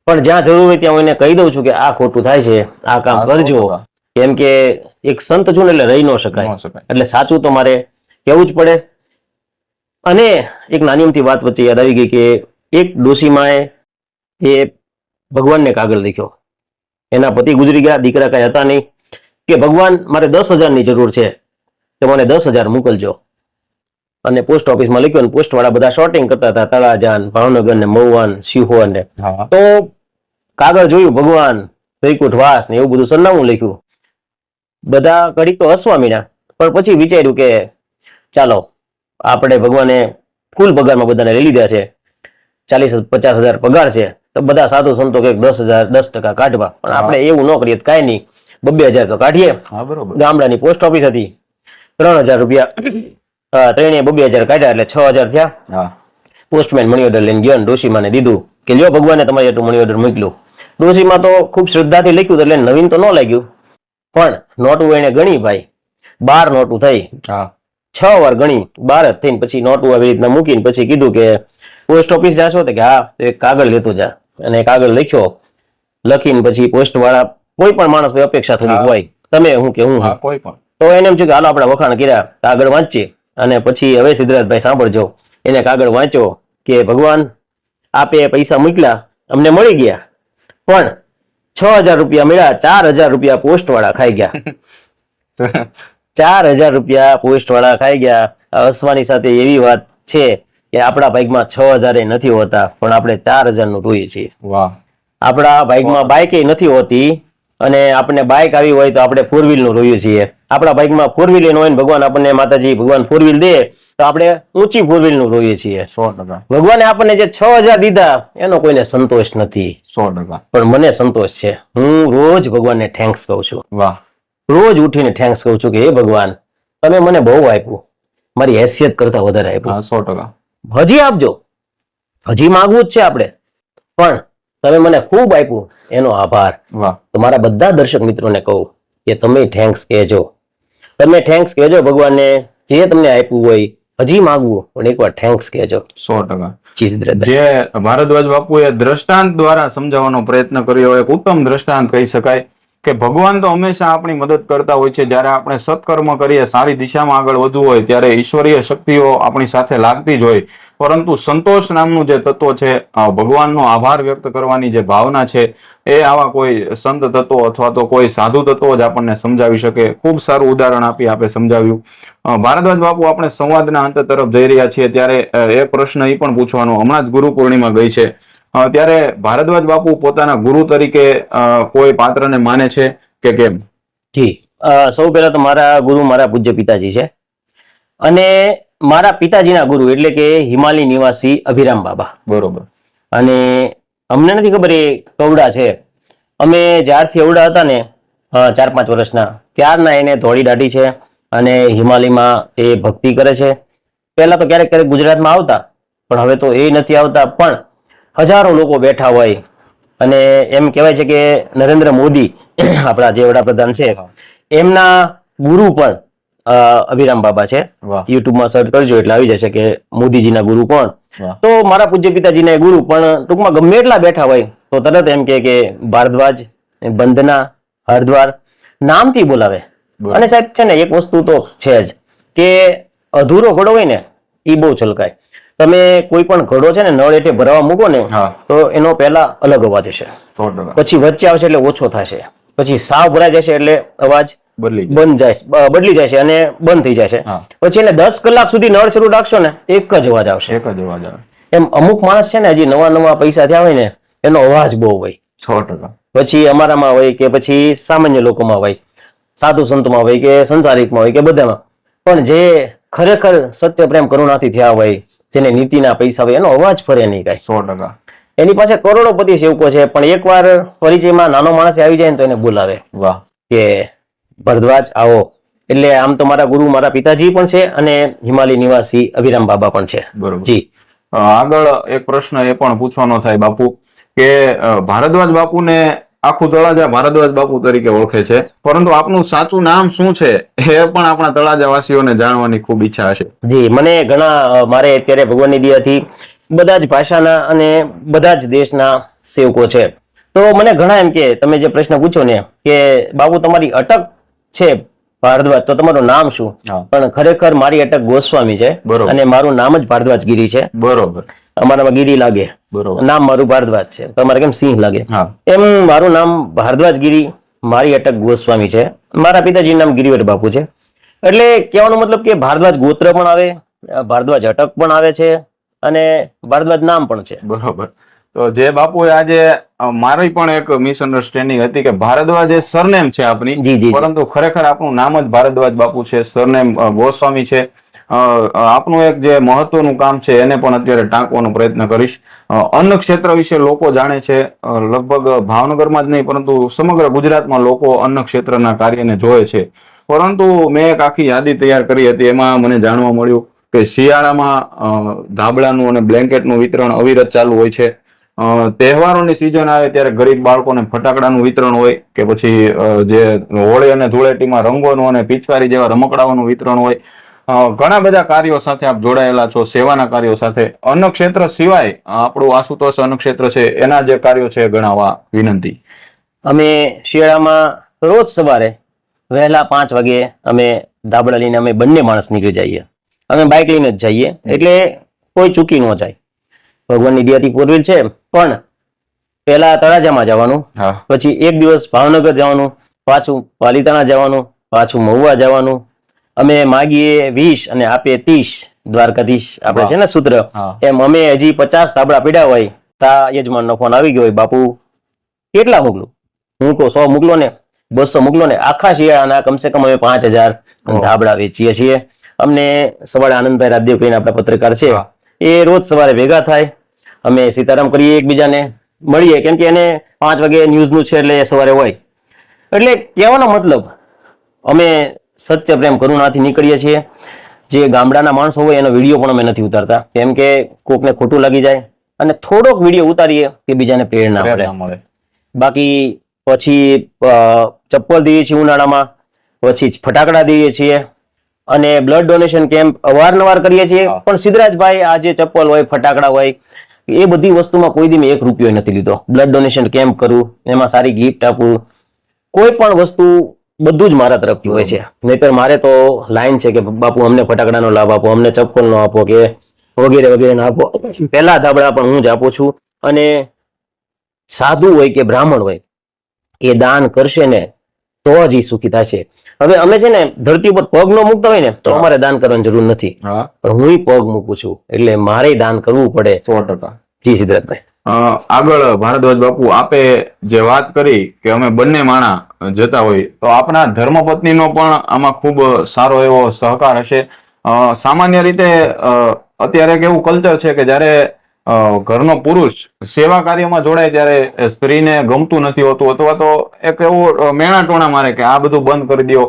પણ જ્યાં જરૂર હોય ત્યાં હું એને કહી દઉં છું કે આ ખોટું થાય છે, આ કામ કરજો. કેમ કે એક સંત છું ને એટલે રહી ન શકાય, એટલે સાચું તો મારે કહેવું જ પડે. અને એક નાની અમથી વાત વચ્ચે યાદ આવી ગઈ કે એક ડોશીમાએ એ ભગવાનને કાગળ લખ્યો. એના પતિ ગુજરી ગયા, દીકરા કઈ હતા નહીં, કે ભગવાન મારે 10,000ની જરૂર છે, તો મને 10,000 મોકલજો. અને પોસ્ટ ઓફિસમાં લખ્યું, અને પોસ્ટ વાળા બધા શોર્ટિંગ કરતા હતા, તળાજાન, ભાવનગર ને મહુવાન, સિહોર ને. તો કાગળ જોયું ભગવાન, વૈકુંઠ વાસ ને એવું બધું સરનામું લખ્યું. બધા ઘડીક તો હસવા મીના, પણ પછી વિચાર્યું કે ચાલો આપણે ભગવાને ફૂલ પગારમાં બધાને લઈ લીધા છે, 40-50,000 પગાર છે, તો બધા સાધુ સંતો કે 10,000 10% કાઢવા, પણ આપણે એવું ન કરીએ કાંઈ નહીં. 2,000 તો કાઢીએ. હા બરોબર. ગામડાની પોસ્ટ ઓફિસ હતી, 3,000 રૂપિયા, ત્રણે 2,000 કાઢ્યા એટલે 6,000 થયા. હા. પોસ્ટમેન મની ઓર્ડર લઈને ગયો, ડોશીમાને દીધું કે લ્યો ભગવાને તમારે એટલું મની ઓર્ડર મોકલ્યું. ડોશીમાં તો ખૂબ શ્રદ્ધાથી લખ્યું એટલે નવીન તો ન લાગ્યું, પણ નોટું એને ગણી ભાઈ, 12 નોટું થઈ. હા. 6 વાર ગણી, 12 જ થઈને પછી નોટું આવી રીતના મૂકીને પછી કીધું કે પોસ્ટ ઓફિસ જાશો તો કે હા, એક કાગળ લેતો જા. અને કાગળ લખ્યો, લખીને પછી પોસ્ટ વાળા કોઈ પણ માણસ અપેક્ષા થોડી હોય, તમે હું કે હું, કોઈ પણ, તો એને એમ થયું કે હાલો આપણે વખાણ કર્યા, કાગળ વાંચીએ. અને પછી હવે સિદ્ધરાજભાઈ સાંભળજો, એને કાગળ વાંચ્યો કે ભગવાન આપે પૈસા મોકલ્યા, અમને મળી ગયા, પણ 6,000 રૂપિયા મળ્યા, 4,000 રૂપિયા પોસ્ટ વાળા ખાઈ ગયા. 4,000 રૂપિયા પોસ્ટ વાળા ખાઈ ગયા. હસવાની સાથે એવી વાત છે કે આપણા ભાગમાં 6,000 નથી હોતા, પણ આપણે 4,000 નું જોઈએ છીએ. વાહ. આપણા ભાગમાં બાઇક નથી હોતી, અને આપણને બાઇક આવી હોય તો આપણે 4 વ્હીલ નું જોઈએ છીએ. આપણા બાઇકમાં 4 વ્હીલ હોય ને ભગવાન આપણને માતાજી ભગવાન 4 વ્હીલ દે તો આપણે ઊંચી 4 વ્હીલ નું જોઈએ છીએ. 100%. ભગવાને આપણને જે 6,000 દીધા એનો કોઈને સંતોષ નથી. 100%. પણ મને સંતોષ છે. હું રોજ ભગવાનને થેન્ક્સ કહું છું. વાહ. રોજ ઉઠીને થેન્ક્સ કહું છું કે હે ભગવાન, તમે મને બહુ આપ્યું, મારી હેસિયત કરતા વધારે આપ્યું. 100%. હજી આપજો, હજી માંગવું જ છે આપણે, પણ તમે મને ખૂબ આપ્યું એનો આભાર. વાહ. તો મારા બધા દર્શક મિત્રોને કહું કે તમે થેન્ક્સ કહેજો, તમે થેન્ક્સ કહેજો ભગવાનને, જે તમને આપ્યું હોય હજી માંગવું પણ એકવાર થેન્ક્સ કહેજો. 100%. જી સિદ્ધરાજભાઈ. જે ભારદ્વાજ બાપુએ દ્રષ્ટાંત દ્વારા સમજાવવાનો પ્રયત્ન કર્યો, એક ઉત્તમ દ્રષ્ટાંત કહી શકાય કે ભગવાન તો હંમેશા આપણી મદદ કરતા હોય છે. જ્યારે આપણે સત્કર્મ કરીએ, સારી દિશામાં આગળ વધવું હોય ત્યારે ઈશ્વરીય શક્તિઓ આપણી સાથે લાગતી જ હોય, પરંતુ સંતોષ નામનું જે તત્વ છે, ભગવાનનો આભાર વ્યક્ત કરવાની જે ભાવના છે, એ આવા કોઈ સંત તત્વો અથવા તો કોઈ સાધુ તત્વો જ આપણને સમજાવી શકે. ખૂબ સારું ઉદાહરણ આપી આપે સમજાવ્યું. ભારદ્વાજ બાપુ, આપણે સંવાદના અંત તરફ જઈ રહ્યા છીએ ત્યારે એક પ્રશ્ન એ પણ પૂછવાનો, હમણાં જ ગુરુ પૂર્ણિમા ગઈ છે, ત્યારે ભારદ્વાજ બાપુ પોતાના ગુરુ તરીકે કોઈ પાત્રને માને છે કે કેમ? જી, સૌ પહેલા તો મારા ગુરુ મારા પૂજ્ય પિતાજી છે, અને મારા પિતાજીના ગુરુ એટલે કે હિમાલય નિવાસી અભિરામ બાબા. બરોબર. અને અમને નથી ખબર એ કવડા છે. અમે જ્યારથી અવડા હતા ને 4-5 વર્ષના, ત્યારના એને ધોળી દાઢી છે અને હિમાલયમાં એ ભક્તિ કરે છે. પહેલા તો ક્યારેક ક્યારેક ગુજરાતમાં આવતા, પણ હવે તો એ નથી આવતા. પણ હજારો લોકો બેઠા હોય, અને એમ કહેવાય છે કે નરેન્દ્ર મોદી આપણા જે વડાપ્રધાન છે એમના ગુરુ પણ અભિરામ બાબા છે. યુટ્યુબમાં સર્ચ કરજો એટલે આવી જશે કે મોદીજીના ગુરુ કોણ. તો મારા પૂજ્ય પિતાજીના ગુરુ પણ ટૂંકમાં ગમે એટલા બેઠા હોય તો તરત એમ કે ભારદ્વાજ, બંદના, હરદ્વાર નામથી બોલાવે. અને સાહેબ છે ને એક વસ્તુ તો છે જ કે અધૂરો ઘડો હોય ને એ બહુ છલકાય. તમે કોઈ પણ ઘડો છે ને નળ એટલે ભરવા મૂકો ને તો એનો પહેલા અલગ અવાજ હશે, પછી વચ્ચે આવશે એટલે ઓછો થશે, પછી સાવ ભરાઈ જશે એટલે અવાજ બદલી જાય છે અને બંધ થઈ જાય છે. પછી એને 10 કલાક સુધી નળ શરૂ રાખશો ને એક જ અવાજ આવશે. એમ અમુક માણસ છે ને હજી નવા પૈસા થયા હોય ને એનો અવાજ બહુ હોય. 100%. પછી અમારામાં હોય કે પછી સામાન્ય લોકોમાં હોય, સાધુ સંતોમાં હોય કે સંસારિકમાં હોય કે બધામાં, પણ જે ખરેખર સત્ય પ્રેમ કરુણાથી થયા હોય, જેને નીતિના પૈસા હોય, એનો અવાજ ફરે નહીં કાંઈ. 100%. એની પાસે કરોડોપતિ સેવકો છે, પણ એકવાર પરિચયમાં નાનો માણસ આવી જાય ને તો એને બોલાવે. વાહ. કે ભરદ્વાજ આવો. એટલે આમ તો મારા ગુરુ મારા પિતાજી પણ છે અને હિમાલય નિવાસી અભિરામ બાબા પણ છે. બરોબર. જી. આગળ એક પ્રશ્ન એ પણ પૂછવાનો થાય બાપુ કે ભારદ્વાજ બાપુને આખું તળાજા ભારદ્વાજ બાપુ તરીકે ઓળખે છે, પરંતુ આપનું સાચું નામ શું છે એ પણ આપણા તળાજા વાસીઓને જાણવાની ખૂબ ઈચ્છા હશે. જી, મને ઘણા, મારે અત્યારે ભગવાનની દયાથી બધા જ ભાષાના અને બધા જ દેશના સેવકો છે. તો મને ઘણા એમ કે તમે જે પ્રશ્ન પૂછ્યો ને કે બાપુ તમારી અટક છે ભારદ્વાજ, તો તમારું નામ શું? પણ ખરેખર મારી અટક ગોસ્વામી છે અને મારું નામ જ ભારદ્વાજ ગીરી છે. બરોબર. અમારામાં ગીરી લાગે, નામ મારું ભારદ્વાજ છે. તમારે કેમ સિંહ લાગે, એમ મારું નામ ભારદ્વાજ ગીરી, મારી અટક ગોસ્વામી છે. મારા પિતાજીનું નામ ગિરિવર બાપુ છે. એટલે કહેવાનો મતલબ કે ભારદ્વાજ ગોત્ર પણ આવે, ભારદ્વાજ અટક પણ આવે છે અને ભારદ્વાજ નામ પણ છે. બરોબર. તો જે બાપુએ આજે મારી પણ એક મિસઅન્ડરસ્ટેન્ડિંગ હતી કે ભારદ્વાજ એ સરનેમ છે આપની, પરંતુ ખરેખર આપણું નામ જ ભારદ્વાજ બાપુ છે, સરનેમ ગોસ્વામી છે. આપનું એક જે મહત્વનું કામ છે એને પણ અત્યારે ટાંકવાનો પ્રયત્ન કરીશ. અન્ન ક્ષેત્ર વિશે લોકો જાણે છે, લગભગ ભાવનગરમાં જ નહીં પરંતુ સમગ્ર ગુજરાતમાં લોકો અન્ન ક્ષેત્રના કાર્યને જોવે છે. પરંતુ મેં એક આખી યાદી તૈયાર કરી હતી, એમાં મને જાણવા મળ્યું કે શિયાળામાં ધાબળાનું અને બ્લેન્કેટનું વિતરણ અવિરત ચાલુ હોય છે. તહેવારોની સિઝન આવે ત્યારે ગરીબ બાળકોને ફટાકડાનું વિતરણ હોય કે પછી જે હોળી અને ધૂળેટીમાં રંગોનું અને પિચકારી જેવા રમકડાઓનું વિતરણ હોય. ઘણા બધા કાર્યો સાથે આપ જોડાયેલા છો, સેવાના કાર્યો સાથે. અન્ન ક્ષેત્ર સિવાય આપણું આશુતોષ અન્ન ક્ષેત્ર છે એના જે કાર્યો છે ગણાવવા વિનંતી. અમે શિયાળામાં રોજ સવારે વહેલા 5 વાગે અમે ધાબળા લઈને અમે બંને માણસ નીકળી જઈએ. અમે બાઇક લઈને જ જઈએ એટલે કોઈ ચૂકી ન જાય. ભગવાનની દયાથી 4 વ્હીલ છે, પણ પહેલા તળાજામાં જવાનું, પછી એક દિવસ ભાવનગર જવાનું, પાછું પાલીતાણા જવાનું, પાછું મહુવા જવાનું. અમે માગીએ 20 અને આપે 30, દ્વારકાધીશ આપણે છે ને સૂત્ર, એમ અમે હજી 50 ધાબળા પીડ્યા હોય તા યજમાનનો ફોન આવી ગયો હોય, બાપુ કેટલા મોકલું? હું કહું 100 મોકલો ને, 200 મોકલો ને. આખા શિયાળાના કમસે કમ અમે 5000 ધાબળા વેચીએ છીએ. અમને સવારે આનંદભાઈ રાધદેવ કહીને આપણા પત્રકાર છે, એ રોજ સવારે ભેગા થાય, અમે સીતારામ કરીએ, એકબીજાને મળીએ, કેમ કે એને 5 વાગે ન્યૂઝનું છે એટલે સવારે હોય. એટલે કહેવાનો મતલબ અમે સત્ય પ્રેમ કરુણાથી નીકળીએ છીએ. જે ગામડાના માણસો હોય એનો વિડીયો પણ અમે નથી ઉતારતા, કેમ કે કોકને ખોટું લાગી જાય, અને થોડોક વિડીયો ઉતારીએ કે બીજાને પ્રેરણા મળે. બાકી પછી ચપ્પલ દઈએ છીએ ઉનાળામાં, પછી ફટાકડા દઈએ છીએ, અને બ્લડ ડોનેશન કેમ્પ અવારનવાર કરીએ છીએ. પણ સિદ્ધરાજભાઈ આ જે ચપ્પલ હોય, ફટાકડા હોય, એ બધી વસ્તુમાં કોઈ દી મેં 1 રૂપિયો નથી લીધો. બ્લડ ડોનેશન કેમ્પ કરું, એમાં સારી ગિફ્ટ આપું, કોઈ પણ વસ્તુ બધું જ મારા તરફથી હોય છે. નહીતર મારે તો લાઈન છે કે બાપુ અમને ફટાકડાનો લાભ આપો, અમને ચપ્પલનો આપો કે વગેરે વગેરે આપો. પહેલા ધાબળા પણ હું જ આપું છું. અને સાધુ હોય કે બ્રાહ્મણ હોય, એ દાન કરશે ને તો જ એ સુખી થશે. હવે અમે છે ને ધરતી ઉપર પગ ન મૂકતા હોય ને તો અમારે દાન કરવાની જરૂર નથી, પણ હું પગ મૂકું છું એટલે મારે દાન કરવું પડે. 100%. જી સિદ્ધાર્થભાઈ. આગળ ભારદ્વાજ બાપુ આપે જે વાત કરી કે અમે બંને માણા જતા હોય, તો આપણા ધર્મપત્નીનો પણ આમાં ખૂબ સારો એવો સહકાર હશે. સામાન્ય રીતે અત્યારે કેવું કલ્ચર છે કે જ્યારે ઘરનો પુરુષ સેવા કાર્યમાં જોડાય ત્યારે સ્ત્રીને ગમતું નથી હોતું, અથવા તો એક એવું મેણા ટોણા મારે કે આ બધું બંધ કરી દો,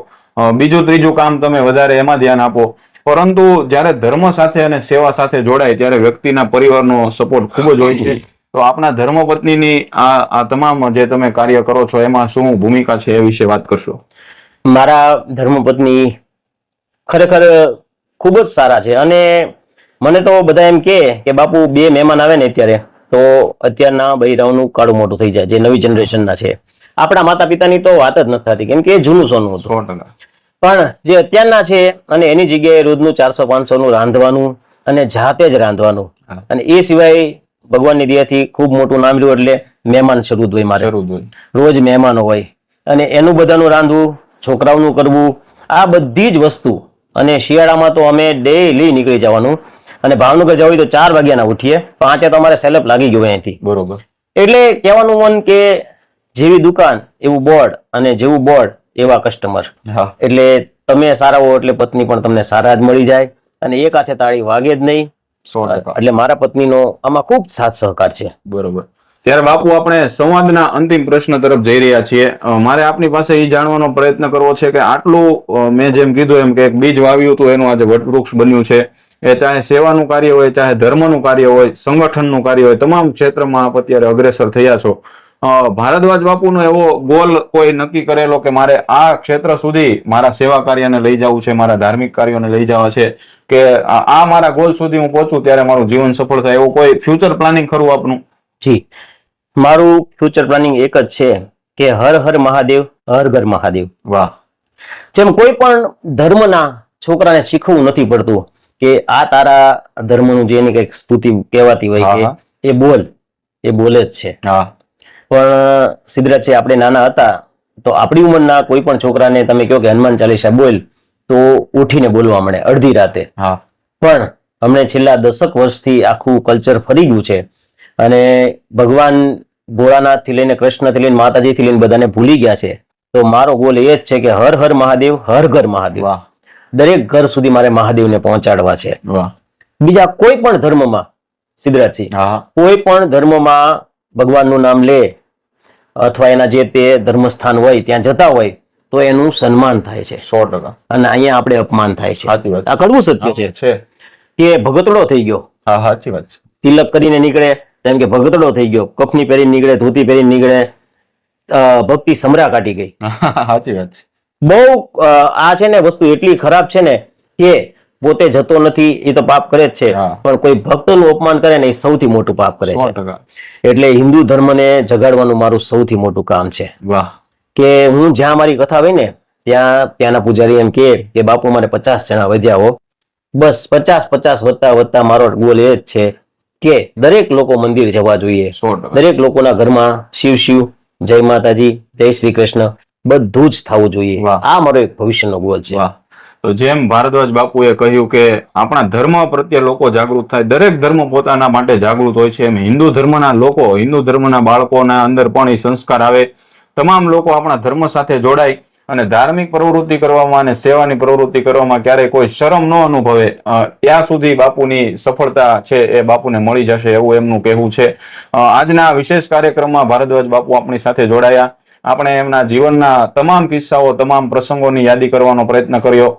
બીજું ત્રીજું કામ તમે વધારે એમાં ધ્યાન આપો. પરંતુ જ્યારે ધર્મ સાથે અને સેવા સાથે જોડાય ત્યારે વ્યક્તિના પરિવારનો સપોર્ટ ખૂબ જ હોય છે. તો આપના ધર્મપત્નીની આ તમામ જે તમે કાર્ય કરો છો એમાં શું ભૂમિકા છે એ વિશે વાત કરશો? મારા ધર્મપત્ની ખરેખર ખૂબ જ સારા છે. અને મને તો બધા એમ કે બાપુ 2 મહેમાન આવે ને અત્યારે તો અત્યારના બૈરાઓનું કાળું મોટું થઈ જાય, જે નવી જનરેશનના છે. આપણા માતા પિતાની તો વાત જ નથી થતી, કેમ કે એ જૂનું સોનું હતું. 100%. પણ જે અત્યારના છે, અને એની જગ્યાએ રોજનું 400-500 નું રાંધવાનું અને જાતે જ રાંધવાનું, અને એ સિવાય ભગવાનની દયાથી ખૂબ મોટું નામ રહ્યું એટલે મહેમાન શરૂ હોય મારે, રોજ મહેમાનો હોય, અને એનું બધાનું રાંધવું, છોકરાઓનું કરવું, આ બધી જ વસ્તુ. અને શિયાળામાં તો અમે ડેઈલી નીકળી જવાનું, અને ભાવનગર જવું હોય તો 4 વાગ્યાના ઉઠીએ, 5 તો અમારે સેલઅપ લાગી ગયો અહીંથી. બરોબર. એટલે કહેવાનું મન કે જેવી દુકાન એવું બોર્ડ, અને જેવું બોર્ડ એવા કસ્ટમર. એટલે તમે સારા હો એટલે પત્ની પણ તમને સારા જ મળી જાય, અને એક હાથે તાળી વાગે જ નહીં. 100%. એટલે મારા પત્નીનો આમાં ખૂબ સાથ સહકાર છે. બરોબર. ત્યારે બાપુ આપણે સંવાદના અંતિમ પ્રશ્ન તરફ જઈ રહ્યા છીએ. મારે આપની પાસે એ જાણવાનો પ્રયત્ન કરવો છે કે આટલું મેં જેમ કીધું એમ કે એક બીજ વાવ્યું હતું એનું આજે વટવૃક્ષ બન્યું છે. એ ચાહે સેવાનું કાર્ય હોય, ચાહે ધર્મનું કાર્ય હોય, સંગઠનનું કાર્ય હોય, તમામ ક્ષેત્રમાં આપ અત્યારે અગ્રેસર થયા છો. ભારદ્વાજ બાપુનો એવો ગોલ કોઈ નક્કી કરેલો કે મારે આ ક્ષેત્ર સુધી મારા સેવા કાર્યને લઈ જવું છે, મારા ધાર્મિક કાર્યોને લઈ જવા છે, કે આ મારા ગોલ સુધી હું પહોંચું ત્યારે મારું જીવન સફળ થાય, એવું કોઈ ફ્યુચર પ્લાનિંગ ખરું આપનું? જી, મારું ફ્યુચર પ્લાનિંગ એક જ છે કે હર હર મહાદેવ, હર ઘર મહાદેવ. વાહ. જેમ કોઈ પણ ધર્મના છોકરાને શીખવું નથી પડતું કે આ તારા ધર્મનું જે એની કઈક સ્તુતિ કહેવાતી હોય કે એ બોલે જ છે. પણ સિદ્ધરાજ છે, આપણે નાના હતા તો આપણી ઉંમરના કોઈ પણ છોકરાને તમે કહો કે હનુમાન ચાલીસા બોલ તો ઉઠીને બોલવા મળે અડધી રાતે. પણ અમને છેલ્લા 10 વર્ષથી આખું કલ્ચર ફરી ગયું છે, અને ભગવાન ભોળાનાથ થી લઈને કૃષ્ણ થી લઈને માતાજી થી લઈને બધાને ભૂલી ગયા છે. તો મારો ગોલ એ જ છે કે હર હર મહાદેવ, હર ઘર મહાદેવ. દરેક ઘર સુધી મારે મહાદેવને પહોંચાડવા છે. વાહ. બીજા કોઈ પણ ધર્મમાં સિદ્ધરાજસિંહ, હા કોઈ પણ ધર્મમાં ભગવાનનું નામ લે અથવા એના જે તે ધર્મસ્થાન હોય ત્યાં જતા હોય તો એનું સન્માન થાય છે, 100%. અને અહીંયા આપણે અપમાન થાય છે. સાચી વાત. આ કડવું સત્ય છે છે. કે ભગતડો થઈ ગયો, હા સાચી વાત છે. તિલક કરીને નીકળે તેમ કે ભગતડો થઈ ગયો, કફની પહેરીને નીકળે, ધોતી પહેરીને નીકળે, ભક્તિ સમરા કાઢી ગઈ. સાચી વાત છે. બહુ આ છે ને વસ્તુ એટલી ખરાબ છે ને કે પોતે જતો નથી એ તો પાપ કરે જ છે, હા. પણ કોઈ ભક્તનું અપમાન કરે ને એ સૌથી મોટું પાપ કરે છે. 100%. એટલે હિન્દુ ધર્મને જગાડવાનું મારું સૌથી મોટું કામ છે વાહ. કે હું જ્યાં મારી કથા હોય ને ત્યાંના પૂજારી એમ કે બાપુ મારે 50 જણા વધ્યા હો. બસ 50 વધતા વધતા મારો ગોલ એ જ છે કે દરેક લોકો મંદિર જવા જોઈએ, 100%. દરેક લોકોના ઘરમાં શિવ શિવ, જય માતાજી, જય શ્રી કૃષ્ણ બધું જ થવું જોઈએ. વાહ. આ મારો એક ભવિષ્યનો ગોલ છે. વાહ. તો જેમ ભારદ્વાજ બાપુએ કહ્યું કે આપણા ધર્મ પ્રત્યે લોકો જાગૃત થાય, દરેક ધર્મ પોતાના માટે જાગૃત હોય છે, એમ હિન્દુ ધર્મના લોકો, હિન્દુ ધર્મના બાળકોના અંદર પણ એ સંસ્કાર આવે. તમામ લોકો આપણા ધર્મ સાથે જોડાય અને ધાર્મિક પ્રવૃત્તિ કરવામાં અને સેવાની પ્રવૃત્તિ કરવામાં ક્યારેય કોઈ શરમ ન અનુભવે, ત્યાં સુધી બાપુની સફળતા છે એ બાપુને મળી જશે એવું એમનું કહેવું છે. આજના વિશેષ કાર્યક્રમમાં ભારદ્વાજ બાપુ આપણી સાથે જોડાયા. આપણે એમના જીવનના તમામ કિસ્સાઓ, તમામ પ્રસંગોની યાદી કરવાનો પ્રયત્ન કર્યો.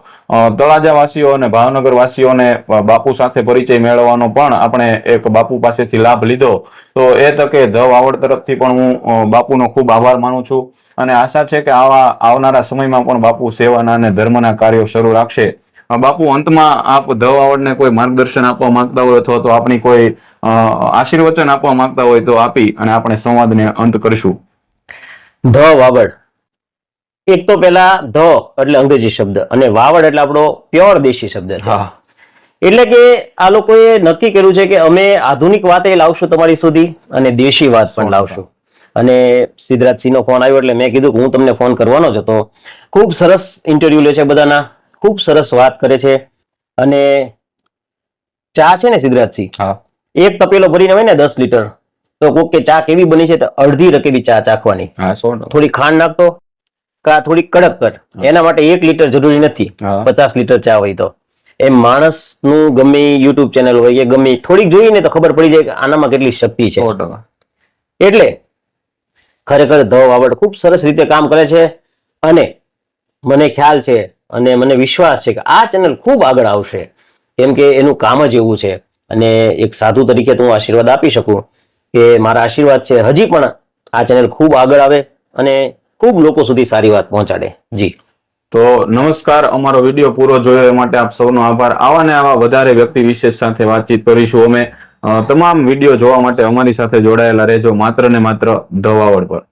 તળાજા વાસીઓ અને ભાવનગર વાસીઓને બાપુ સાથે પરિચય મેળવવાનો પણ આપણે એક બાપુ પાસેથી લાભ લીધો. તો એ તકે ધ વાવડ તરફથી પણ હું બાપુનો ખૂબ આભાર માનું છું અને આશા છે કે આવનારા સમયમાં પણ બાપુ સેવાના અને ધર્મના કાર્યો શરૂ રાખશે. બાપુ, અંતમાં આપ ધ વાવડને કોઈ માર્ગદર્શન આપવા માંગતા હોય અથવા તો આપની કોઈ આશીર્વચન આપવા માંગતા હોય તો આપી અને આપણે સંવાદને અંત કરીશું. ધ વાવડ, એક તો પેલા ધ એટલે અંગ્રેજી શબ્દ અને વાવડ એટલે આપણો પ્યોર દેશી શબ્દ છે. હા. એટલે કે આ લોકોએ નક્કી કર્યું છે કે અમે આધુનિક વાત એ લાવશું તમારી સુધી અને દેશી વાત પણ લાવશું. અને સિદ્ધરાજસિંહનો ફોન આવ્યો એટલે મેં કીધું કે હું તમને ફોન કરવાનો જ હતો. ખૂબ સરસ ઇન્ટરવ્યુ લે છે બધાના, ખૂબ સરસ વાત કરે છે. અને ચા છે ને સિદ્ધરાજસિંહ, હા. એક તપેલો ભરીને હોય ને 10 લીટર, તો કોક કે ચા કેવી બની છે તો અડધી રકેબી ચા ચાખવાની. હા, 100%. થોડી ખાંડ નાખતો કા થોડી કડક કર, એના માટે 1 લીટર જરૂરી નથી, હા. 50 લીટર ચા હોય તો. એમ માણસનું ગમે યુટ્યુબ ચેનલ હોય કે ગમે થોડીક જોઈને તો ખબર પડી જાય કે આનામાં કેટલી શક્તિ છે. 100%. એટલે ખરેખર ધ વાવડ ખૂબ સરસ રીતે કામ કરે છે અને મને ખ્યાલ છે અને મને વિશ્વાસ છે કે આ ચેનલ ખૂબ આગળ આવશે, કેમ કે એનું કામ જ એવું છે. અને એક સાધુ તરીકે તો હું આશીર્વાદ આપી શકું કે મારા આશીર્વાદ છે હજી પણ આ ચેનલ ખૂબ આગળ આવે અને ખૂબ લોકો સુધી સારી વાત પહોંચાડે. જી. તો નમસ્કાર, અમારો વિડીયો પૂરો જોયો એ માટે આપ સૌનો આભાર. આવા ને આવા વધારે વ્યક્તિ વિશેષ સાથે વાતચીત કરીશું અમે. તમામ વિડીયો જોવા માટે અમારી સાથે જોડાયેલા રહેજો, માત્ર ને માત્ર ધ વાવડ પર.